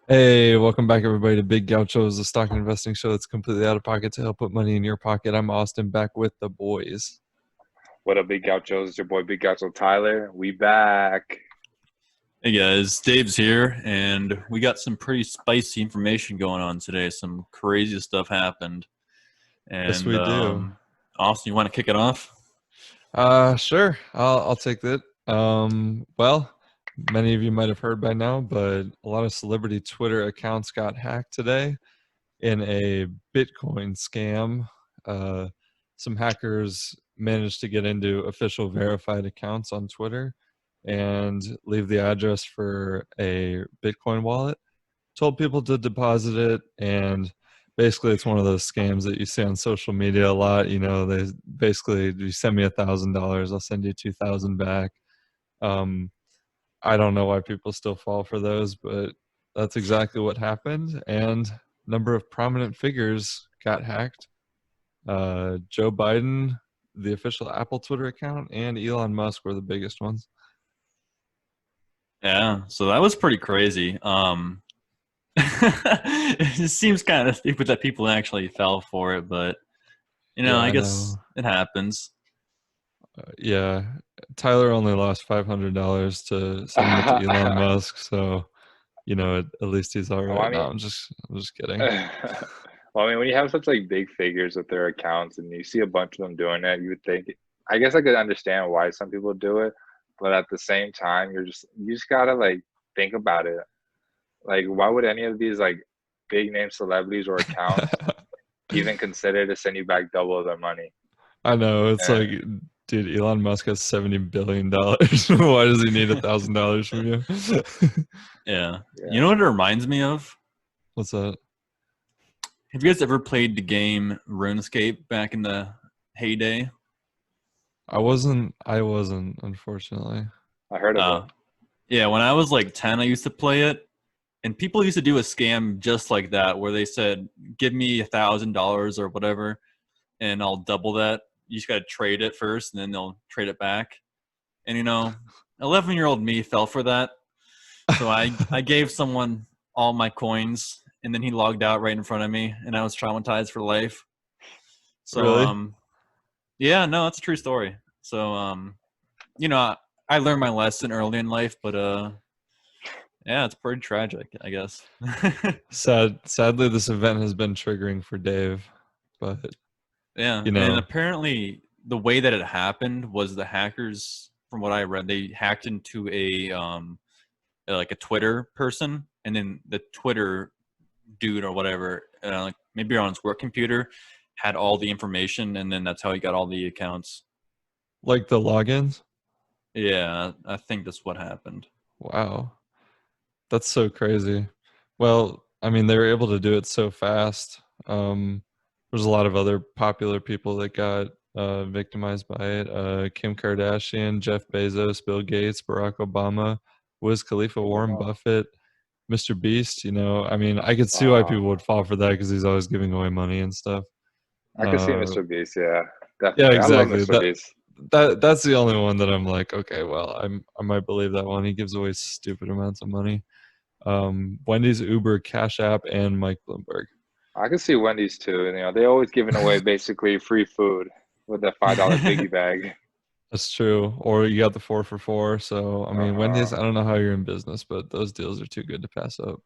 Hey, welcome back, everybody, to Big Gauchos, the stock and investing show that's completely out of pocket to help put money in your pocket. I'm Austin, back with the boys. What up, Big Gauchos? It's your boy Big Gaucho Tyler. We back. Hey guys, Dave's here, and we got some pretty spicy information going on today. Some crazy stuff happened, Yes, and we do. Austin, you want to kick it off? Sure. I'll take that. Well, many of you might have heard by now, but a lot of celebrity Twitter accounts got hacked today in a Bitcoin scam. Uh, some hackers managed to get into official verified accounts on Twitter and leave the address for a Bitcoin wallet. Told people to deposit it, and basically it's one of those scams that you see on social media a lot. They basically, you send me $1,000, I'll send you 2,000 back. um I don't know why people still fall for those, but that's exactly what happened. And number of prominent figures got hacked. Joe Biden, the official Apple Twitter account, and Elon Musk were the biggest ones. Yeah, so that was pretty crazy. It just seems kind of stupid that people actually fell for it, but Yeah, I I guess know. it happens. Yeah, Tyler only lost $500 to sending it to Elon Musk, so at least he's all well, right. I No, mean, I'm just kidding. when you have such like big figures with their accounts and you see a bunch of them doing it, you would think. I guess I could understand why some people do it, but at the same time, you just gotta like think about it. Like, why would any of these like big name celebrities or accounts even consider to send you back double of their money? I know, it's like, And dude, Elon Musk has $70 billion. Why does he need $1,000 from you? Yeah, you know yeah, what it reminds me of? What's that? Have you guys ever played the game RuneScape back in the heyday? I wasn't, unfortunately. I heard of it. Uh, yeah, when I was like 10, I used to play it. And people used to do a scam just like that, where they said, "Give me $1,000 or whatever, and I'll double that." You just got to trade it first, and then they'll trade it back. And 11-year-old me fell for that. So I gave someone all my coins, and then he logged out right in front of me, and I was traumatized for life. So Really? yeah, no, that's a true story. So you know, I learned my lesson early in life, but yeah, it's pretty tragic, I guess. Sadly, this event has been triggering for Dave, but Yeah, you and know, apparently the way that it happened was the hackers, from what I read, they hacked into like a Twitter person, and then the Twitter dude or whatever, like maybe on his work computer, had all the information, and then that's how he got all the accounts. like the logins. Yeah, I think that's what happened. Wow, that's so crazy. Well, I mean, they were able to do it so fast. There's a lot of other popular people that got victimized by it. Kim Kardashian, Jeff Bezos, Bill Gates, Barack Obama, Wiz Khalifa, Warren Wow. Buffett, Mr. Beast. I mean, I could see why people Wow. would fall for that because he's always giving away money and stuff. I could see Uh, Mr. Beast, yeah, yeah, definitely. I love exactly. Mr. That Beast. that's the only one that I'm like, okay, well, I might believe that one. He gives away stupid amounts of money. Wendy's, Uber, Cash App, and Mike Bloomberg. I could see Wendy's too. They always giving away basically free food with that $5 biggie bag. That's true. Or you got the 4 for 4. So I mean, Uh-huh. Wendy's, I don't know how you're in business, but those deals are too good to pass up.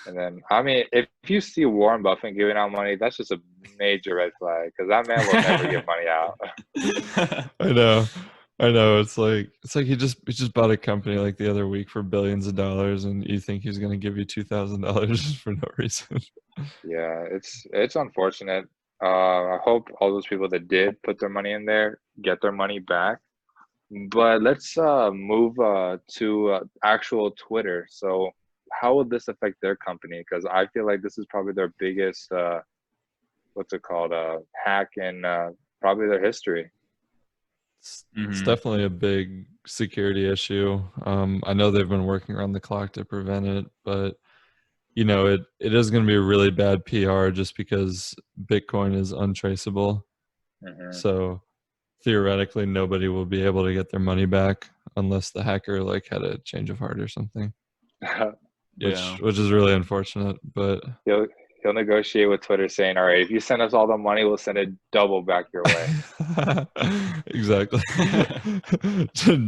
And then, I mean, if you see Warren Buffett giving out money, that's just a major red flag because that man will never give money out. I know. I know. It's like he just bought a company like the other week for billions of dollars, and you think he's gonna give you $2,000 for no reason. Yeah, it's unfortunate. I hope all those people that did put their money in there get their money back. But let's move to actual Twitter. So, how will this affect their company? Because I feel like this is probably their biggest, what's it called, hack in probably their history. It's hmm definitely a big security issue. I know they've been working around the clock to prevent it, but it is going to be a really bad PR just because Bitcoin is untraceable. Hmm. So theoretically, nobody will be able to get their money back unless the hacker like had a change of heart or something. Yeah. which is really unfortunate. But He'll he'll negotiate with Twitter saying, "All right, if you send us all the money, we'll send it double back your way." exactly.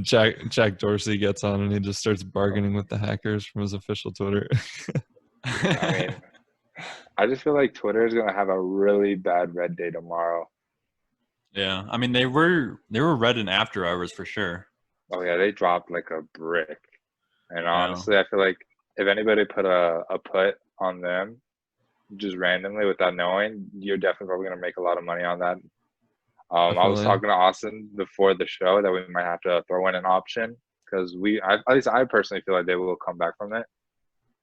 Jack Dorsey gets on and he just starts bargaining with the hackers from his official Twitter. I mean, I just feel like Twitter is gonna have a really bad red day tomorrow. Yeah. I mean, they were read in after hours for sure. Oh yeah, they dropped like a brick. And Yeah. honestly, I feel like if anybody put a put on them just randomly without knowing, you're definitely probably gonna make a lot of money on that. I was Definitely. talking to Austin before the show that we might have to throw in an option because at least I personally feel like they will come back from it.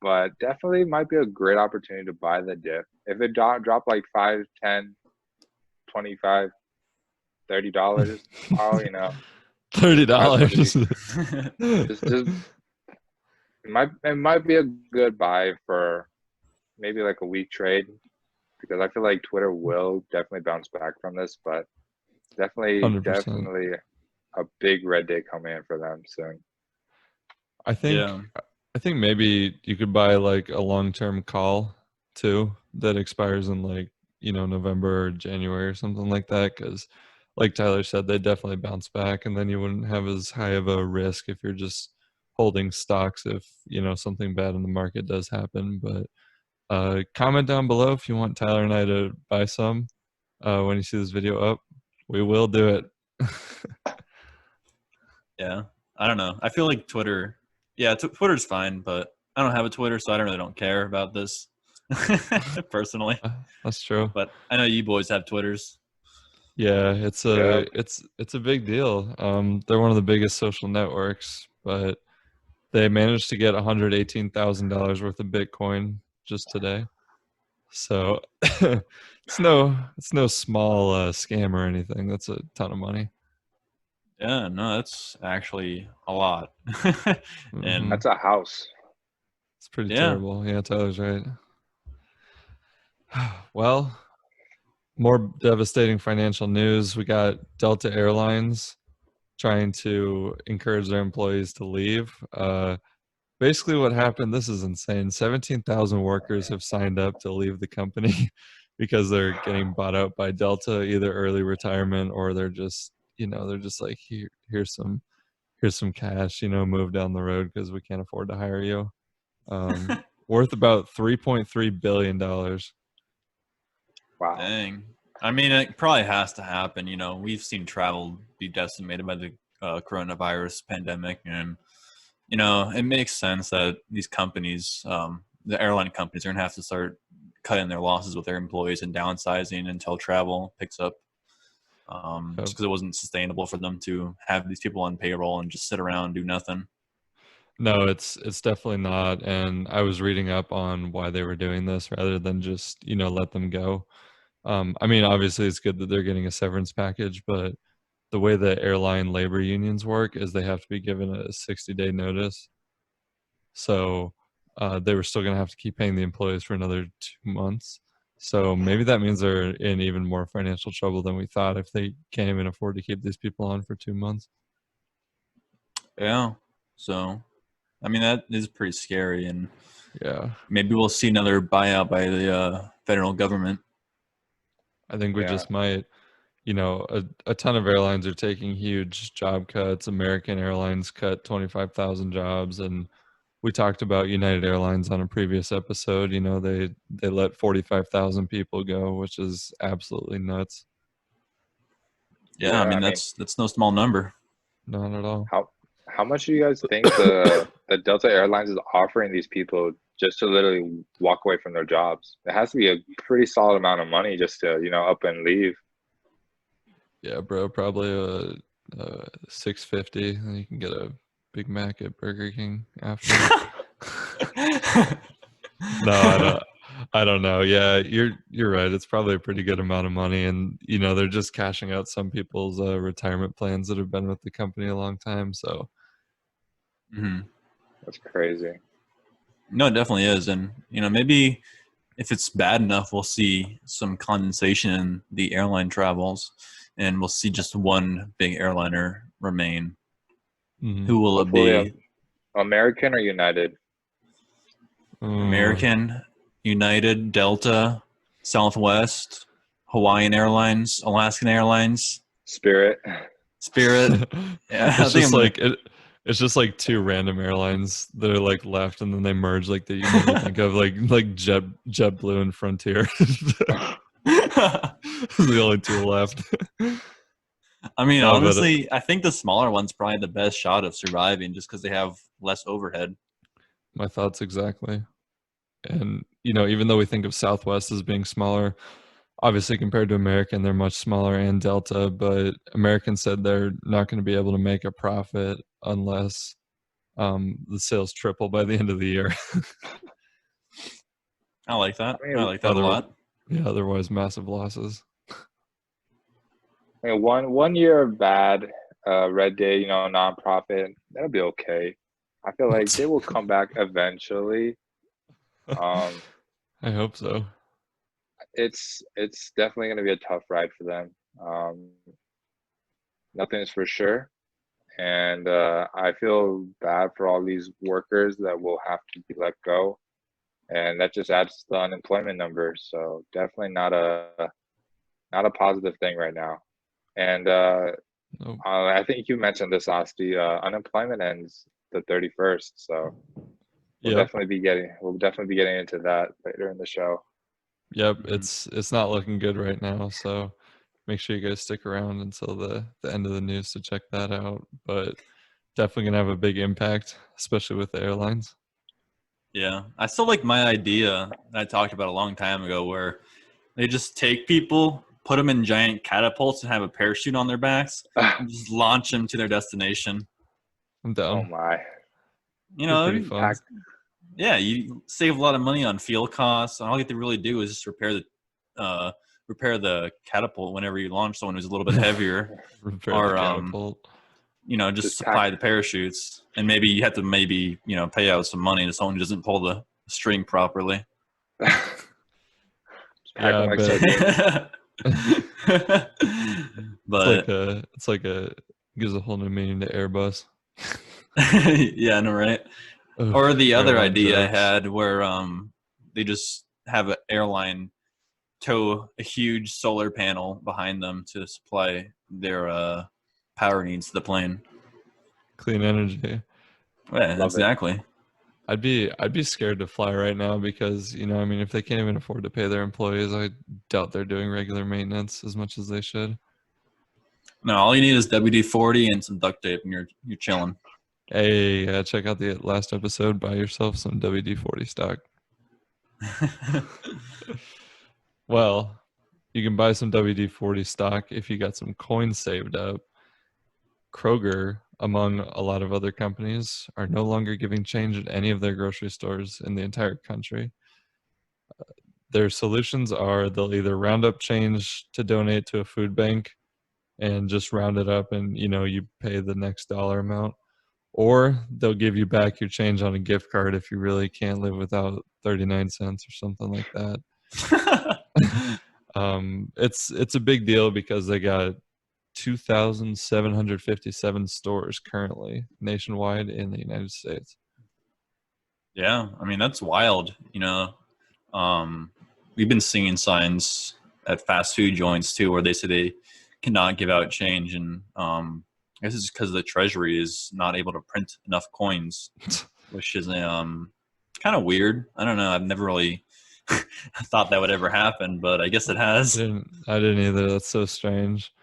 But definitely might be a great opportunity to buy the dip. If it drop like 5, 10, 25, $30 tomorrow, $30. surprise somebody. Just it might be a good buy for maybe like a week trade because I feel like Twitter will definitely bounce back from this, but definitely 100%. definitely a big red day coming in for them soon. I Yeah. think I think maybe you could buy like a long-term call too that expires in like, November or January or something like that cuz like Tyler said they definitely bounce back and then you wouldn't have as high of a risk if you're just holding stocks if, something bad in the market does happen, but comment down below if you want Tyler and I to buy some when you see this video up. We will do it. Yeah. I don't know. I feel like Twitter. Yeah, Twitter's fine, but I don't have a Twitter, so I don't care about this personally. That's true. But I know you boys have Twitters. Yeah, Yeah, it's a big deal. They're one of the biggest social networks, but they managed to get $118,000 worth of Bitcoin just today. So it's no small scam or anything. That's a ton of money. Yeah, no, that's actually a lot. Hmm. And that's a house. It's pretty yeah, terrible. Yeah, Tyler's right. Well, more devastating financial news. We got Delta Airlines trying to encourage their employees to leave. Basically, what happened, this is insane. 17,000 workers have signed up to leave the company because they're getting bought out by Delta, either early retirement or they're just like, here's some cash, move down the road because we can't afford to hire you. Worth about $3.3 billion. Wow. dang. I mean, it probably has to happen. We've seen travel be decimated by the coronavirus pandemic, and it makes sense that these companies, the airline companies, are gonna have to start cutting their losses with their employees and downsizing until travel picks up. Just because it wasn't sustainable for them to have these people on payroll and just sit around and do nothing. No, it's definitely not. And I was reading up on why they were doing this rather than just, let them go. I mean, obviously it's good that they're getting a severance package, but the way the airline labor unions work is they have to be given a 60-day notice. So they were still going to have to keep paying the employees for another 2 months. So maybe that means they're in even more financial trouble than we thought if they can't even afford to keep these people on for 2 months. Yeah. So, I mean, that is pretty scary, and Yeah. maybe we'll see another buyout by the federal government. I think we Yeah. just might. A ton of airlines are taking huge job cuts. American Airlines cut 25,000 jobs, and we talked about United Airlines on a previous episode. They let 45,000 people go, which is absolutely nuts. Yeah, I Yeah. mean I mean, that's no small number. Not at all. how much do you guys think the Delta Airlines is offering these people just to literally walk away from their jobs? It has to be a pretty solid amount of money just to up and leave. Yeah, bro, probably a 650. And you can get a Big Mac at Burger King after. No, I don't know. Yeah, you're right. It's probably a pretty good amount of money, and they're just cashing out some people's retirement plans that have been with the company a long time. So Hmm. That's crazy. No, it definitely is, and maybe if it's bad enough, we'll see some condensation in the airline travels, and we'll see just one big airliner remain. mhm. Who will it Hopefully, be? American or United. American, United, Delta, Southwest, Hawaiian Airlines, Alaskan Airlines, Spirit. Spirit. Yeah, I It's think just I'm gonna. like it's just like two random airlines that are like left and then they merge like that you never think of like JetBlue and Frontier. The only two left. I mean, No, but honestly, I think the smaller one's probably the best shot of surviving, just because they have less overhead. my thoughts exactly. And even though we think of Southwest as being smaller, obviously compared to American, they're much smaller and Delta. But American said they're not going to be able to make a profit unless the sales triple by the end of the year. I like that. I I mean, like that a lot. Yeah, otherwise massive losses. one year of bad Red Day, nonprofit, that'll be okay. I feel like they will come back eventually. Um, I hope so. it's definitely going to be a tough ride for them. Nothing is for sure, and I feel bad for all these workers that will have to be let go, and that just adds to the unemployment numbers. So definitely not a positive thing right now. And Nope. I think you mentioned this, Asti. Unemployment ends the 31st, so Yep. we'll definitely be getting into that later in the show. Yep. Mhm. It's not looking good right now. So make sure you guys stick around until the end of the news to check that out. But definitely gonna have a big impact, especially with the airlines. Yeah, I still like my idea that I talked about a long time ago, where they just take people, put them in giant catapults, and have a parachute on their backs, and just launch them to their destination. I'm Oh down. my. You Be pretty know, fun. Pack. yeah, you save a lot of money on fuel costs. And all you have to really do is just repair the catapult whenever you launch someone who's a little bit heavier, Repair the or catapult. just Just pack supply the parachutes. And maybe you have to pay out some money to someone who doesn't pull the string properly. just pack Yeah, them I like bet. sardines. But It's like a gives a whole new meaning to Airbus. yeah, I know, right? Ugh, Or the other airline idea I jokes. had where they just have an airline tow a huge solar panel behind them to supply their power needs to the plane. Clean energy. Yeah, Love it. exactly. I'd be scared to fly right now because, I mean, if they can't even afford to pay their employees, I doubt they're doing regular maintenance as much as they should. No, all you need is WD-40 and some duct tape, and you're chilling. Hey, check out the last episode. Buy yourself some WD-40 stock. Well, you can buy some WD-40 stock if you got some coins saved up. Kroger, among a lot of other companies, are no longer giving change at any of their grocery stores in the entire country. Their solutions are they'll either round up change to donate to a food bank and just round it up and you pay the next dollar amount, or they'll give you back your change on a gift card if you really can't live without 39 cents or something like that. It's a big deal because they got 2,757 stores currently nationwide in the United States. Yeah, I mean that's wild. We've been seeing signs at fast food joints too, where they say they cannot give out change, and I guess it's because the Treasury is not able to print enough coins, which is kind of weird. I don't know. I've never really thought that would ever happen, but I guess it has. I didn't either. That's so strange.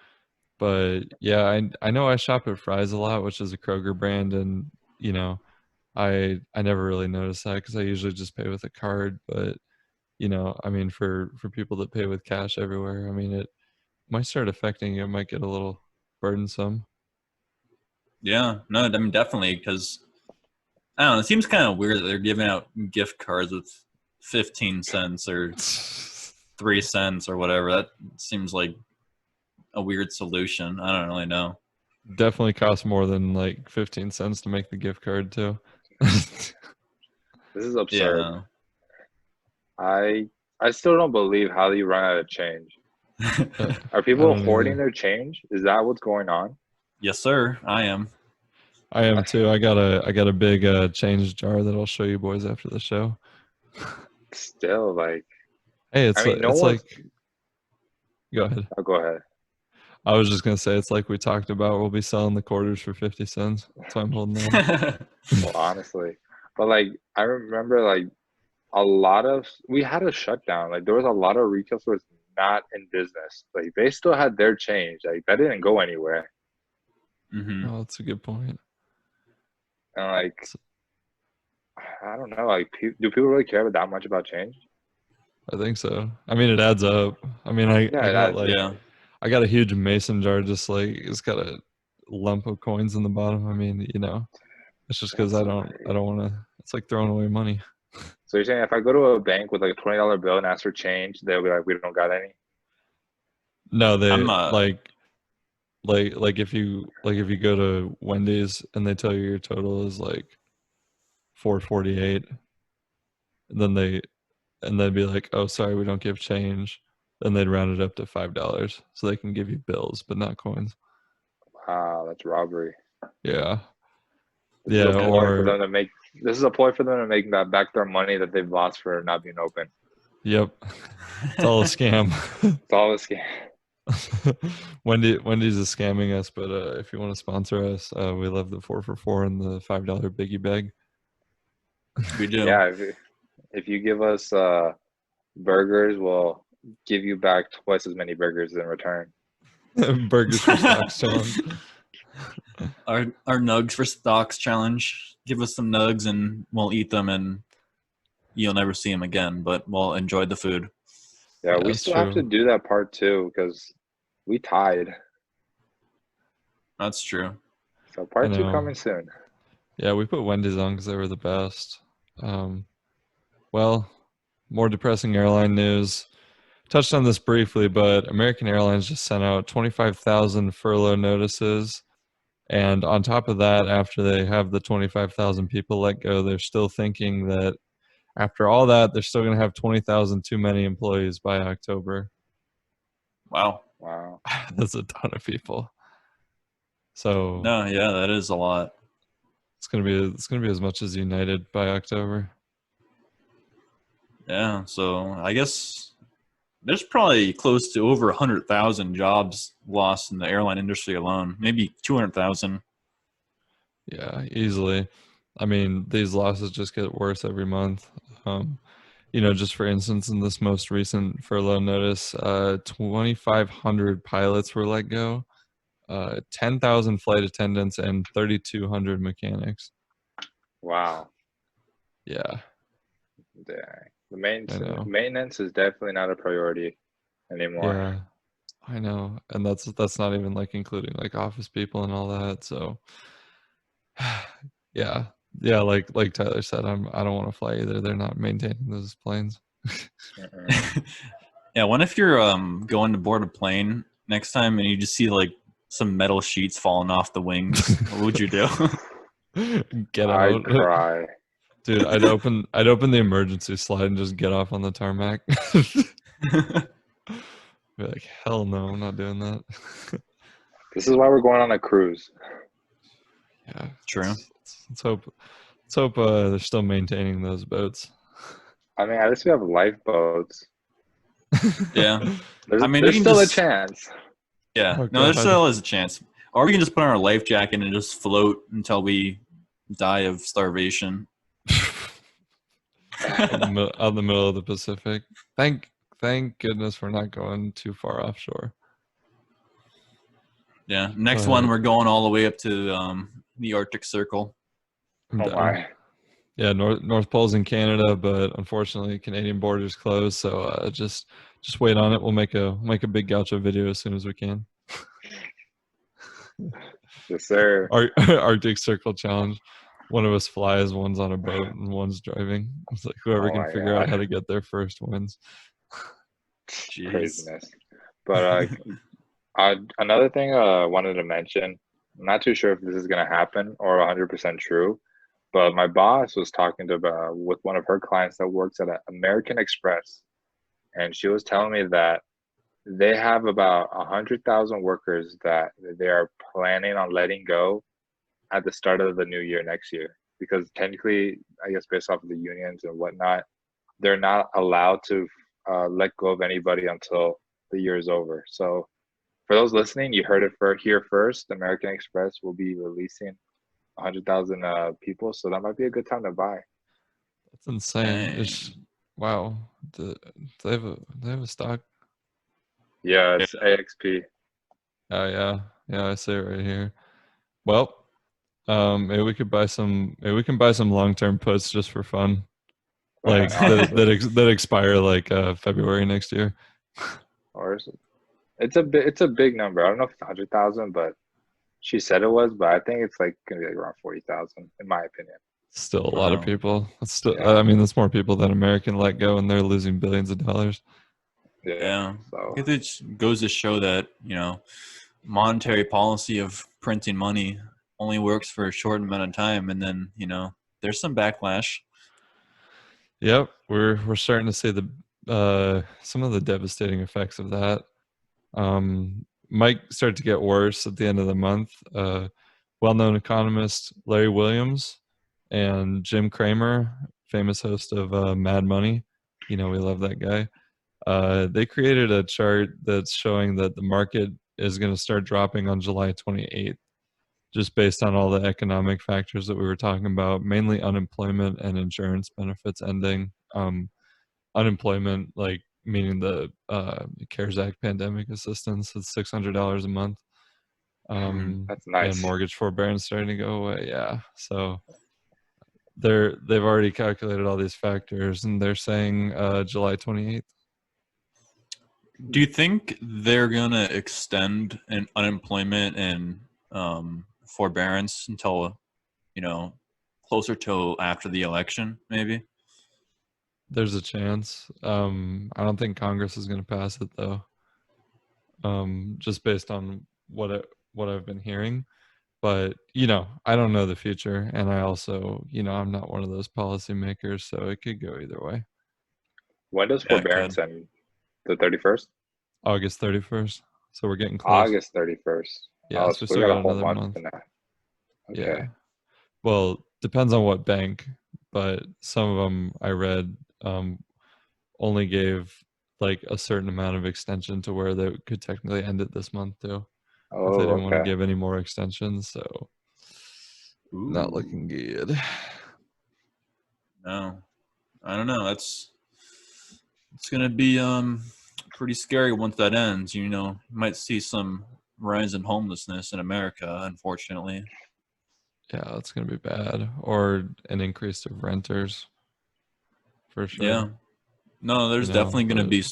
But yeah, I know I shop at Fry's a lot, which is a Kroger brand, and I never really noticed that because I usually just pay with a card. But I mean, for people that pay with cash everywhere, I mean, it might start affecting you. It might get a little burdensome. Yeah, no, I mean definitely because I don't know. It seems kind of weird that they're giving out gift cards with 15 cents or 3 cents or whatever. That seems like a weird solution. I don't really know. Definitely costs more than like 15 cents to make the gift card too. This is absurd. Yeah. I still don't believe how you run out of change. I Are people don't hoarding either. their change? Is that what's going on? Yes, sir. I am. I am too. I got a big change jar that I'll show you boys after the show. Still, like, Hey, I mean, no it's one's. like go ahead. Oh, go ahead. I was just gonna say it's like we talked about. We'll be selling the quarters for 50 cents. That's why I'm holding on. Well, honestly, but like, I remember like a lot of we had a shutdown. Like, there was a lot of retail stores not in business. Like, they still had their change. Like, that didn't go anywhere. Hmm. Oh, that's a good point. And like, S- I don't know. Like, do people really care that much about change? I think so. I mean, it adds up. I mean, I Yeah, got that like Yeah. I got a huge mason jar, just like it's got a lump of coins in the bottom. I mean, it's just because that's so I crazy. don't want to. It's like throwing away money. So you're saying if I go to a bank with like a $20 bill and ask for change, they'll be like, "We don't got any." No, I'm they like if you go to Wendy's and they tell you your total is like 448, and then they'd be like, "Oh, sorry, we don't give change." Then they'd round it up to $5 so they can give you bills, but not coins. Wow, that's robbery. Yeah, This is a yeah, ploy for or them to make. This is a ploy for them to make that back their money that they've lost for not being open. yep, it's all a scam. It's all a scam. Wendy's is scamming us, but if you want to sponsor us, we love the 4 for $4 and the $5 biggie bag. we do. Yeah, if you give us burgers, we'll give you back twice as many burgers in return. Burgers for stocks challenge. Our nugs for stocks challenge. Give us some nugs and we'll eat them, and you'll never see them again. But we'll enjoy the food. Yeah, Yeah, we that's still have to true. do that part too because we tied. That's true. So I part two know. coming soon. Yeah, we put Wendy's on because they were the best. Um, well, more depressing airline news. Touched on this briefly, but American Airlines just sent out 25,000 furlough notices. And on top of that, after they have the 25,000 people let go, they're still thinking that after all that, they're still going to have 20,000 too many employees by October. Wow. Wow. That's a ton of people. So No, yeah, that is a lot. it's gonna be as much as United by October. Yeah. So I guess there's probably close to over 100,000 jobs lost in the airline industry alone. Maybe 200,000. Yeah, easily. I mean, these losses just get worse every month. Um, just for instance, in this most recent furlough notice, 2,500 pilots were let go, 10,000 flight attendants, and 3,200 mechanics. Wow. Yeah, Dang. I know. Maintenance is definitely not a priority anymore. Yeah, I know, and that's not even like including like office people and all that. So, yeah, yeah, like Tyler said, I don't want to fly either. They're not maintaining those planes. Mm-mm. Yeah. What if you're going to board a plane next time and you just see like some metal sheets falling off the wings? What would you do? Get I'd out. cry. Dude, I'd open the emergency slide and just get off on the tarmac. Be like, hell no, I'm not doing that. This is why we're going on a cruise. Yeah, True. let's hope they're still maintaining those boats. I mean, at least we have lifeboats. Yeah. There's I mean, you there's can still a just, chance. yeah. Oh No, there god. still is a chance. Or we can just put on our life jacket and just float until we die of starvation. Out in the middle of the Pacific. Thank goodness we're not going too far offshore. Yeah. Next one, But we're going all the way up to the Arctic Circle. I'm Oh down. my. Yeah, North Pole's in Canada, but unfortunately Canadian borders closed. So just wait on it. We'll make a big gaucho video as soon as we can. Yes, sir. Arctic Circle Challenge. One of us flies, one's on a boat, and one's driving. It's like whoever Oh can my figure out how God. to get there first wins. Jeez. Craziness. But another thing I wanted to mention, I'm not too sure if this is gonna happen or 100% true, but my boss was talking with one of her clients that works at American Express, and she was telling me that they have about 100,000 workers that they are planning on letting go at the start of the new year next year. Because technically, I guess based off of the unions and whatnot, they're not allowed to let go of anybody until the year is over. So for those listening, you heard it here first. American Express will be releasing 100,000 people, so that might be a good time to buy. That's insane. It's Dang. wow. Do they have a stock? Yeah, Yeah. it's AXP. Oh yeah, yeah. I see it right here. Well, maybe we could buy some. Maybe we can buy some long-term puts just for fun, like Honestly, that expire like February next year. or it's a big number. I don't know if it's 100,000, but she said it was, but I think it's like gonna be like around 40,000 in my opinion. Still a lot of Wow. people. That's still. Yeah, I mean, that's more people than American let go, and they're losing billions of dollars. yeah. Yeah. I So guess it just goes to show that, monetary policy of printing money only works for a short amount of time, and then, there's some backlash. Yep, we're starting to see the some of the devastating effects of that. Might start to get worse at the end of the month. Well-known economist Larry Williams and Jim Cramer, famous host of Mad Money, we love that guy. They created a chart that's showing that the market is going to start dropping on July 28th, just based on all the economic factors that we were talking about, mainly unemployment and insurance benefits ending. Unemployment, like meaning the CARES Act pandemic assistance, it's $600 a month, that's and nice. mortgage forbearance starting to go away. Yeah, so they've already calculated all these factors, and they're saying July 28th. Do you think they're gonna extend an unemployment and forbearance until closer to after the election, maybe? There's a chance. I don't think Congress is going to pass it though. Just based on what I've been hearing. But I don't know the future, and I also, I'm not one of those policymakers, so it could go either way. When does Yeah, it could. forbearance end? The 31st? August 31st, so we're getting close. August 31st. Yeah, Oh, so so we we still got a got whole another month month. in that. Okay. Yeah. Well, depends on what bank, but some of them I read only gave like a certain amount of extension to where they could technically end it this month too, if they Oh, didn't want to okay. give any more extensions. So not Ooh, looking good. no, I don't know. It's gonna be pretty scary once that ends. You might see some rise in homelessness in America, unfortunately. Yeah, that's gonna be bad. Or an increase of renters for Yeah. sure. No, there's definitely gonna But be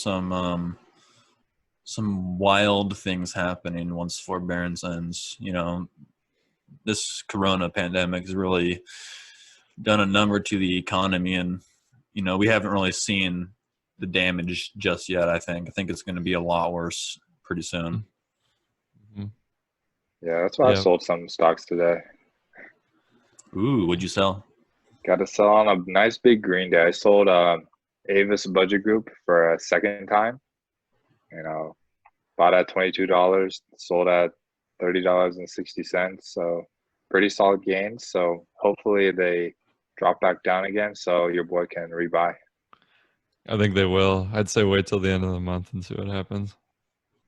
some wild things happening once forbearance ends. This corona pandemic has really done a number to the economy, and we haven't really seen the damage just yet. I think it's going to be a lot worse pretty soon. mhm. Yeah, that's why I Yeah, sold some stocks today. Ooh, would you sell? Got to sell on a nice big green day. I sold Avis Budget Group for a second time. You know, bought at $22, sold at $30.60. So pretty solid gains. So hopefully they drop back down again so your boy can rebuy. I think they will. I'd say wait till the end of the month and see what happens.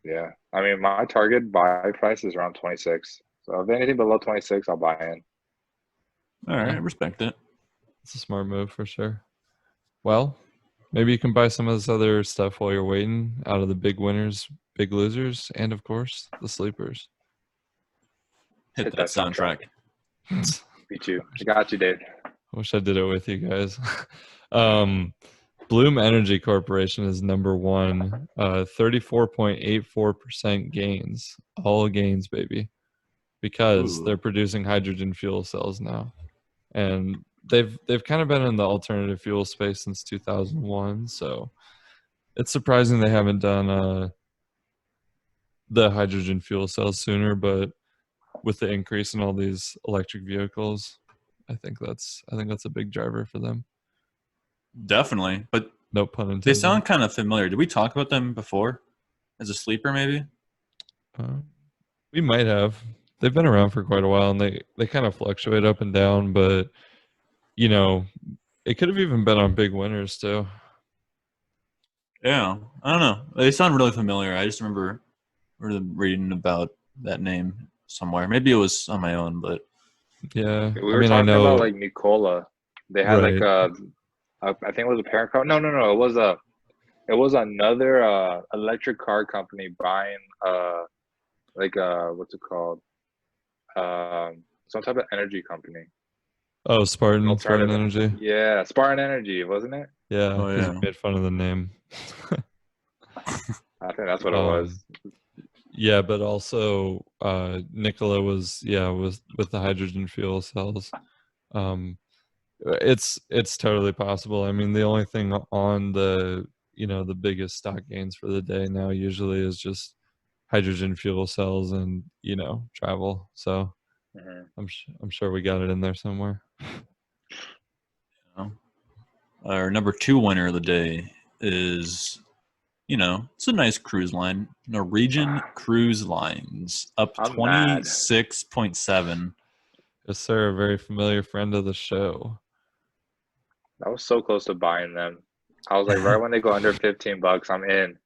Yeah. I mean, my target buy price is around 26. So if anything below 26, I'll buy in. All Yeah, right, respect it. it's a smart move for sure. Well, maybe you can buy some of this other stuff while you're waiting out of the big winners, big losers, and of course, the sleepers. Hit Hit that that soundtrack. soundtrack. Beat you. I got you, Dave. Wish I did it with you guys. um, Bloom Energy Corporation is number one, 34.84% gains, all gains, baby, because they're Ooh, producing hydrogen fuel cells now, and they've kind of been in the alternative fuel space since 2001. So it's surprising they haven't done the hydrogen fuel cells sooner, but with the increase in all these electric vehicles, I think that's a big driver for them. definitely. But No pun they intended. sound kind of familiar. Did we talk about them before as a sleeper, maybe? Uh, we might have. They've been around for quite a while, and they kind of fluctuate up and down. But you know, it could have even been on big winners too. Yeah, I don't know. They sound really familiar. I just remember reading about that name somewhere. Maybe it was on my own, but Yeah, We I were mean, I talking about know, like Nicola. They had like right. I think it was a parent company. No. It was another electric car company buying like what's it called? Some type of energy company. Oh, Spartan Alternative. Energy. Yeah, Spartan Energy, wasn't it? Yeah, oh because you yeah. made fun of the name. I think that's what it um, was. yeah, but also Nikola was with the hydrogen fuel cells. Um, it's totally possible. I mean, the only thing on the biggest stock gains for the day now usually is just hydrogen fuel cells and travel. So Mhm. I'm sure we got it in there somewhere. You know? Our number 2 winner of the day is, it's a nice cruise line. Norwegian Cruise Lines up I'm mad. 26.7. Yes, sir. A very familiar friend of the show. I was so close to buying them. I was like, right when they go under $15, I'm in.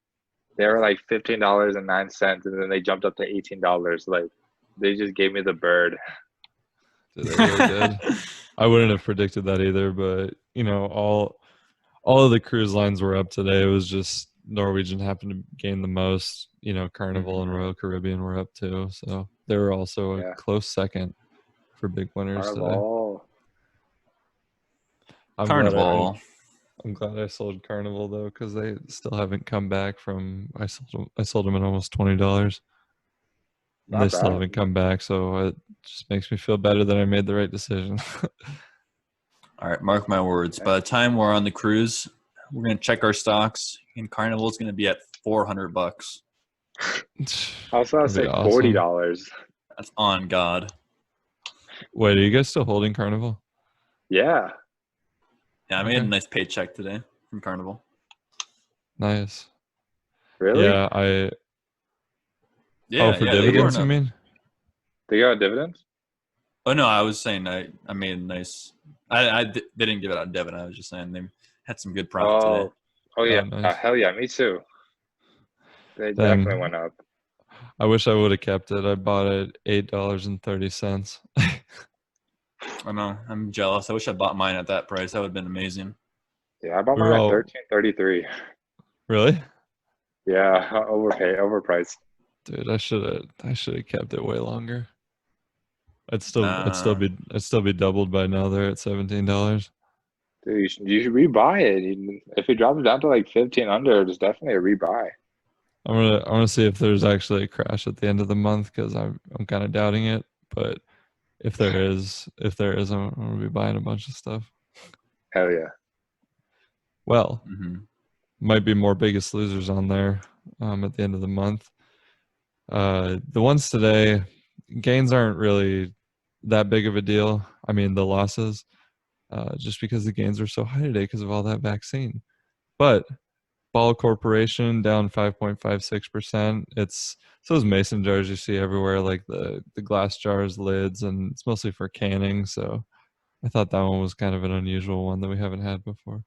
They were like $15.09, and then they jumped up to $18. Like they just gave me the bird. Dude, they really did. I wouldn't have predicted that either, but all of the cruise lines were up today. It was just Norwegian happened to gain the most. Carnival and Hmm. Royal Caribbean were up too, so they were also a Yeah, close second for big winners today. Carnival. I'm glad I, I'm Carnival. I'm glad I sold Carnival though, because they still haven't come back from. I sold them at almost $20, and they Not still bad. haven't come back. So it just makes me feel better that I made the right decision. All right, mark my words. Yeah. By the time we're on the cruise, we're gonna check our stocks, and Carnival is gonna be at $400. I was about to That'd be say awesome. $40. That's on God. Wait, are you guys still holding Carnival? Yeah, Yeah, I made a Okay, nice paycheck today from Carnival. nice. really? Yeah, Oh, Yeah, for yeah, they They get weren't dividends, you a. mean? they got dividends? Oh no, I was saying I made a nice. They didn't give it out dividend. I was just saying they had some good profit today. Oh, oh Oh, yeah, nice. hell yeah, me too. They definitely Dang, went up. I wish I would have kept it. I bought it $8.30. I know. I'm jealous. I wish I bought mine at that price. That would have been amazing. Yeah, I bought We were mine at all 13.33. really, Yeah, overpriced. dude. I should have kept it way longer. Nah, I'd still be doubled by now. They're at $17. Dude, you should rebuy it. If it drops down to like 15 under, it's definitely a rebuy. I want to see if there's actually a crash at the end of the month because I'm kind of doubting it. But if there is, I'm gonna be buying a bunch of stuff. Hell yeah. Well, hmm might be more Biggest Losers on there at the end of the month. The ones today, gains aren't really that big of a deal. I mean, the losses, just because the gains are so high today because of all that vaccine. But Ball Corporation down 5.56%. It's those mason jars you see everywhere, like the glass jars, lids, and it's mostly for canning. So I thought that one was kind of an unusual one that we haven't had before.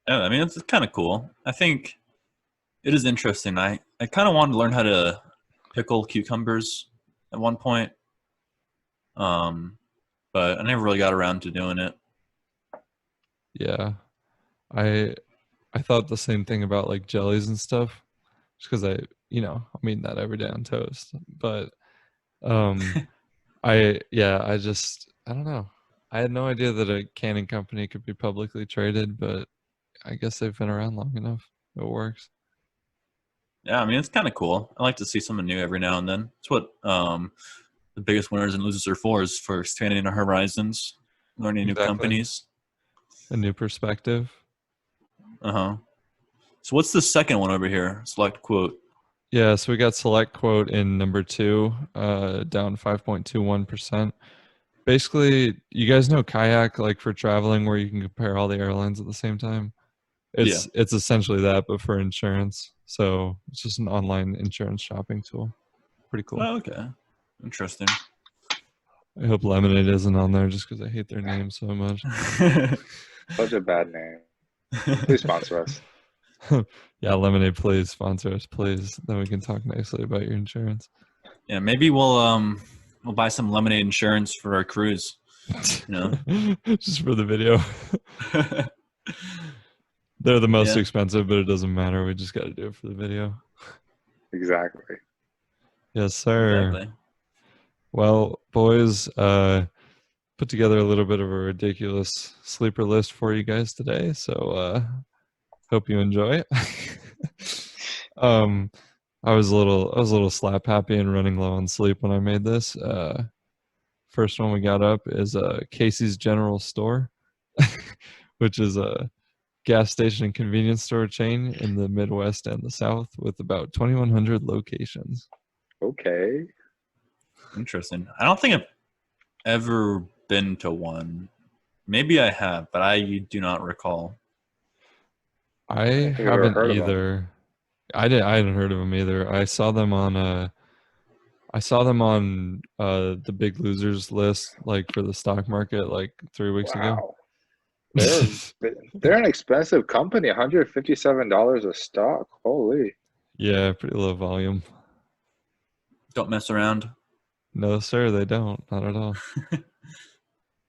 Yeah, I mean it's kind of cool. I think it is interesting. I kind of wanted to learn how to pickle cucumbers at one point, um, but I never really got around to doing it. Yeah, I I thought the same thing about like jellies and stuff, just because I'm eating that every day on toast. But um, I don't know. I had no idea that a canning company could be publicly traded, but I guess they've been around long enough. It works. Yeah, I mean it's kind of cool. I like to see something new every now and then. It's what the biggest winners and losers are for, is for expanding our horizons, learning new Exactly. companies. A new perspective. Uh huh. So what's the second one over here? Select quote. Yeah, so we got Select Quote in number two, down 5.21%. Basically, you guys know Kayak, like for traveling, where you can compare all the airlines at the same time. Yeah. It's essentially that, but for insurance. So it's just an online insurance shopping tool. Pretty cool. Oh, okay. Interesting. I hope Lemonade isn't on there just because I hate their name so much. Such a bad name. Please sponsor us. Yeah, Lemonade, please sponsor us, please. Then we can talk nicely about your insurance. Yeah, maybe we'll buy some lemonade insurance for our cruise. You Just for the video. know. They're the most Yeah. expensive, but it doesn't matter. We just got to do it for the video. Exactly. Yes, sir. Exactly. Well, boys, put together a little bit of a ridiculous sleeper list for you guys today. So hope you enjoy. um, I was a little slap happy and running low on sleep when I made this. First one we got up is Casey's General Store, which is a gas station and convenience store chain in the Midwest and the South with about 2,100 locations. Okay. Interesting. I don't think I've ever been to one. Maybe I have, but I do not recall. I think I've ever haven't heard of them. either. I hadn't heard of them either. I saw them on the Big Losers list, like for the stock market, like 3 weeks ago. Wow. They're an expensive company. $157 a stock. Holy. Yeah, pretty low volume. Don't mess around. No, sir, they don't. Not at all.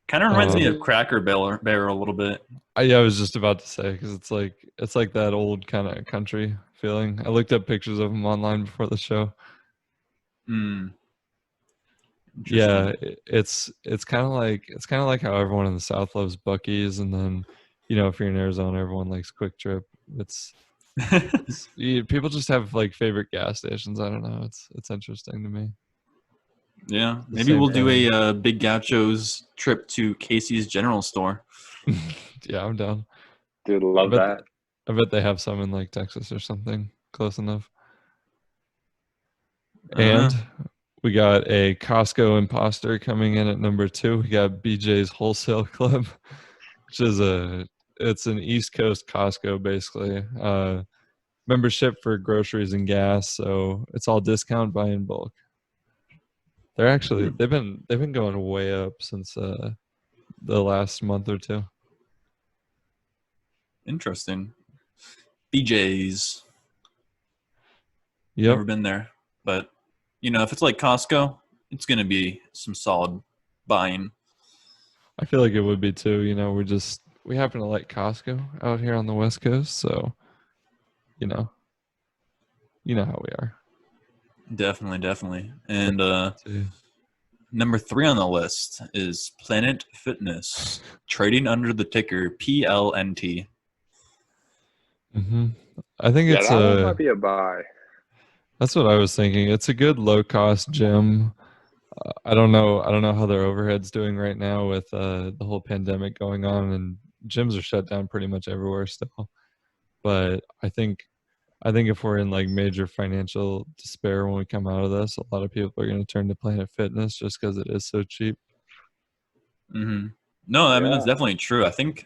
Kind of reminds me Um, of Cracker Barrel a little bit. I was just about to say because it's like that old kind of country feeling. I looked up pictures of them online before the show. Hmm. Yeah, Interesting. it's kind of like how everyone in the South loves Buc-ee's, and then if you're in Arizona, everyone likes Quick Trip. People just have like favorite gas stations. I don't know. It's interesting to me. Yeah, The maybe same we'll do thing. a Big Gaucho's trip to Casey's General Store. Yeah, I'm down. Dude, I love bet that. I bet they have some in like Texas or something close enough. Uh-huh. And we got a Costco imposter coming in at number 2. We got BJ's Wholesale Club, which is it's an East Coast Costco basically. Membership for groceries and gas, so it's all discount buy in bulk. They're actually they've been going way up since the last month or two. Interesting. BJ's. Yep. Never been there, but if it's like Costco, it's gonna be some solid buying. I feel like it would be too. We happen to like Costco out here on the West Coast, so you know, you know how we are. Definitely. And Too. number 3 on the list is Planet Fitness, trading under the ticker PLNT. Mm-hmm. I think Yeah, it's that one might be a buy. that's what I was thinking. It's a good low cost gym. I don't know how their overhead's doing right now with the whole pandemic going on, and gyms are shut down pretty much everywhere still. But I think if we're in like major financial despair when we come out of this, a lot of people are going to turn to Planet Fitness just because it is so cheap. Mm-hmm. No, I mean that's Yeah. definitely true. I think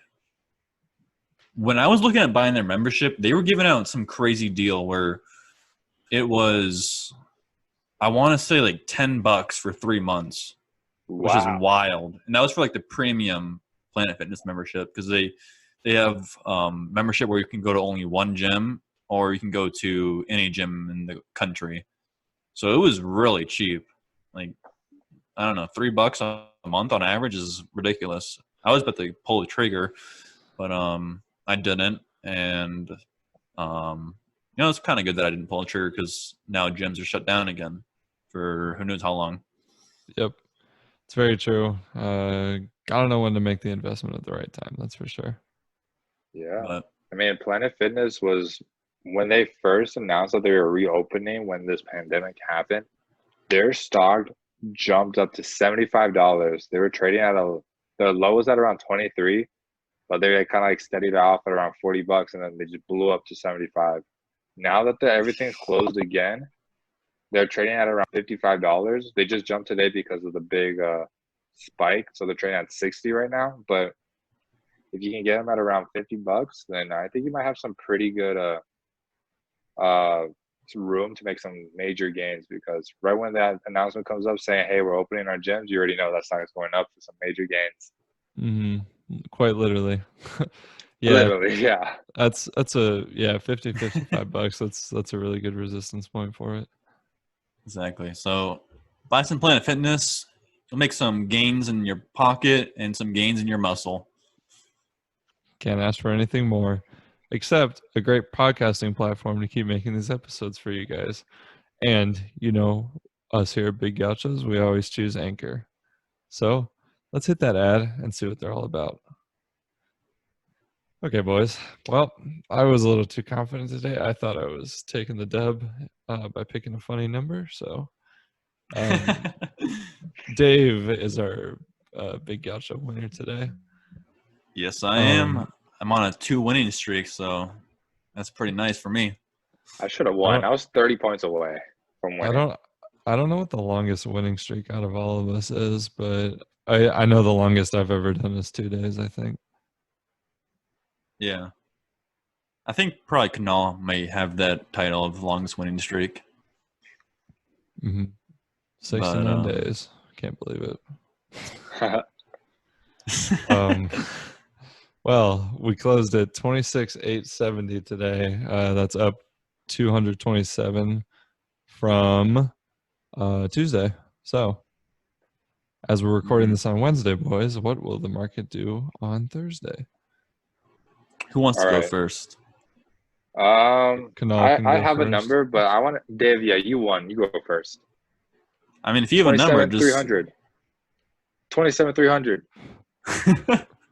when I was looking at buying their membership, they were giving out some crazy deal where it was, I want to say like $10 for 3 months, which is Wow. wild. And that was for like the premium Planet Fitness membership because they have membership where you can go to only one gym or you can go to any gym in the country. So it was really cheap. Like, I don't know, $3 a month on average is ridiculous. I was about to pull the trigger, but I didn't, and it's kind of good that I didn't pull the trigger because now gyms are shut down again for who knows how long. Yep, it's very true. Gotta know when to make the investment at the right time. That's for sure. Yeah. But I mean, Planet Fitness was when they first announced that they were reopening when this pandemic happened, their stock jumped up to $75. They were trading the low was at around 23, but they kind of like steadied off at around $40 and then they just blew up to 75. Now that everything's closed again, they're trading at around $55. They just jumped today because of the big spike, so they're trading at 60 right now. But if you can get them at around $50, then I think you might have some pretty good uh room to make some major gains because right when that announcement comes up saying, hey, we're opening our gyms, you already know that stock's going up for some major gains. Mm-hmm. Quite literally. Yeah, Literally, yeah. that's a 50, $55. That's a really good resistance point for it. Exactly. So buy some Planet Fitness. You'll make some gains in your pocket and some gains in your muscle. Can't ask for anything more, except a great podcasting platform to keep making these episodes for you guys. And us here at Big Gauchos, we always choose Anchor. So let's hit that ad and see what they're all about. Okay, boys. Well, I was a little too confident today. I thought I was taking the dub by picking a funny number. So Dave is our Big Gaucho winner today. Yes, I am. I'm on a 2 winning streak, so that's pretty nice for me. I should have won. I was 30 points away from winning. I don't know what the longest winning streak out of all of us is, but I know the longest I've ever done is 2 days, I think. Yeah. I think probably Kanal may have that title of longest winning streak. 69 days. Can't believe it. Well, we closed at 26,870 today. That's up 227 from Tuesday. So, as we're recording this on Wednesday, boys, what will the market do on Thursday? Who wants to go first? Kanal can I go have a first. number, but I want to, Dave. Yeah, you won. You go first. I mean, if you have a number, just 27,300.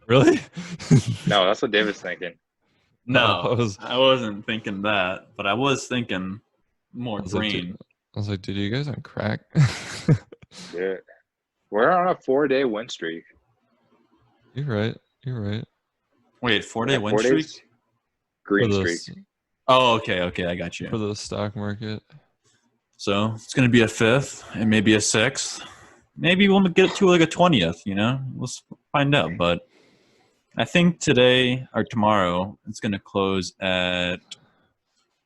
Really? No, that's what David's thinking. No, I wasn't thinking that, but I was thinking more green. I was like, dude, you guys on crack? Yeah. We're on a 4-day win streak. You're right. Wait, 4-day win 4 streak? days? Green streak. Oh, okay, I got you. For the stock market. So it's going to be a 5th and maybe a 6th. Maybe we'll get to like a 20th, We'll find out. But I think today or tomorrow it's going to close at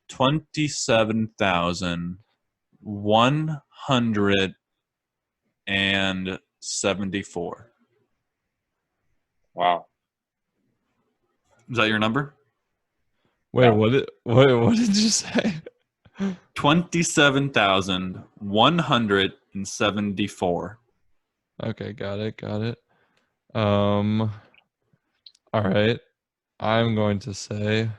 27,174. Wow. Is that your number? Wait, No. what did you say? 27,174. Okay, got it. All right. I'm going to say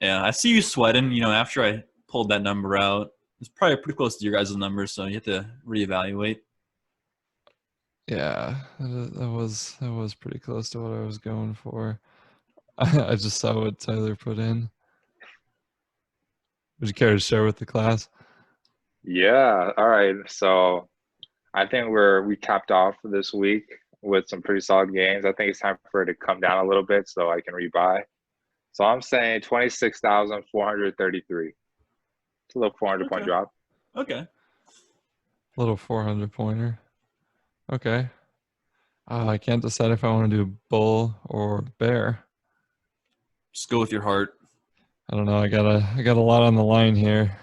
Yeah, I see you sweating, after I pulled that number out. It's probably pretty close to your guys' numbers, so you have to reevaluate. Yeah, that was pretty close to what I was going for. I just saw what Tyler put in. Would you care to share with the class? Yeah. All right. So I think we capped off this week with some pretty solid gains. I think it's time for it to come down a little bit so I can rebuy. So I'm saying 26,433. It's a little 400-point drop. Okay. Little 400-pointer. Okay. I can't decide if I want to do bull or bear. Just go with your heart. I don't know. I got a lot on the line here.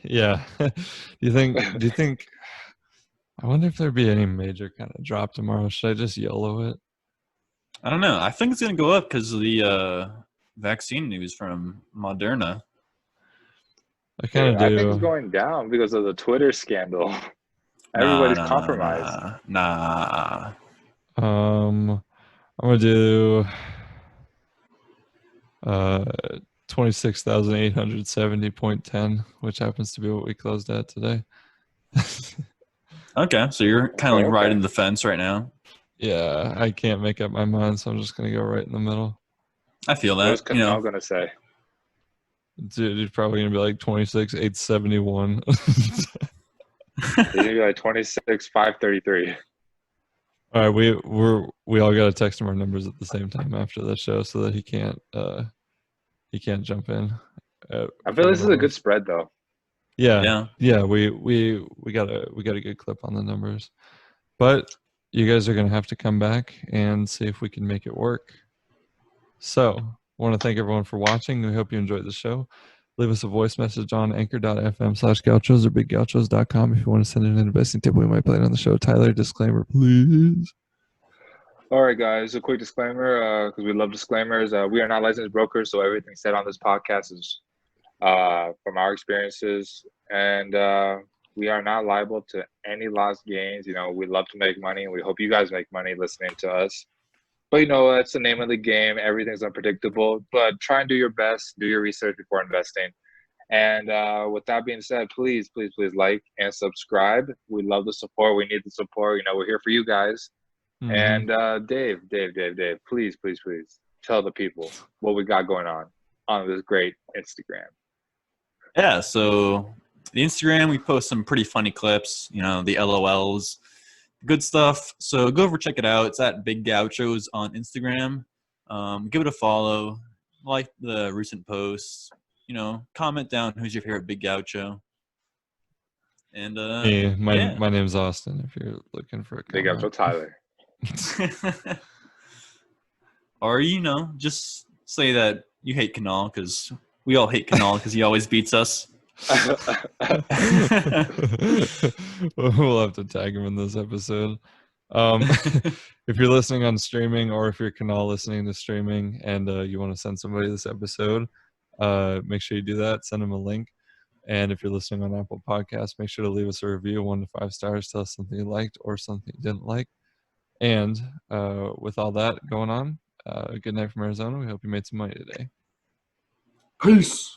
Yeah. Do you think I wonder if there'd be any major kind of drop tomorrow? Should I just YOLO it? I don't know. I think it's going to go up because of the vaccine news from Moderna. I kind of do. I think it's going down because of the Twitter scandal. Everybody's compromised. Nah. I'm gonna do 26,870.10, which happens to be what we closed at today. Okay, so you're kind of like riding the fence right now. Yeah, I can't make up my mind, so I'm just gonna go right in the middle. I feel that. What's Kanal gonna say? Dude, it's probably gonna be like 26,871. He's gonna be like 26,533. All right, we all gotta text him our numbers at the same time after the show so that he can't jump in. I feel this is a good spread though. Yeah. We got a good clip on the numbers, but you guys are gonna have to come back and see if we can make it work. So, I want to thank everyone for watching. We hope you enjoyed the show. leave us a voice message on anchor.fm/gauchos or biggauchos.com if you want to send in an investing tip we might play it on the show. Tyler, disclaimer, please. All right, guys. A quick disclaimer, because we love disclaimers. We are not licensed brokers, so everything said on this podcast is from our experiences, and we are not liable to any lost gains. We love to make money, and we hope you guys make money listening to us. But that's the name of the game. Everything's unpredictable, but try and do your best, do your research before investing. And with that being said, please, please, please like and subscribe. We love the support. We need the support. We're here for you guys. Mm-hmm. And Dave, please, please, please tell the people what we got going on this great Instagram. Yeah, so the Instagram, we post some pretty funny clips, the LOLs, good stuff. So go over, check it out. It's at Big Gauchos on Instagram. Give it a follow, like the recent posts, comment down who's your favorite Big Gaucho. And my name's Austin, if you're looking for a comment. Big Gaucho Tyler. Or, just say that you hate Kanal, because we all hate Kanal because he always beats us. We'll have to tag him in this episode. If you're listening on streaming, or if you're Kanal listening to streaming and you want to send somebody this episode, make sure you do that. Send them a link. And if you're listening on Apple Podcasts, make sure to leave us a review, 1 to 5 stars. Tell us something you liked or something you didn't like. And with all that going on, good night from Arizona. We hope you made some money today. Peace.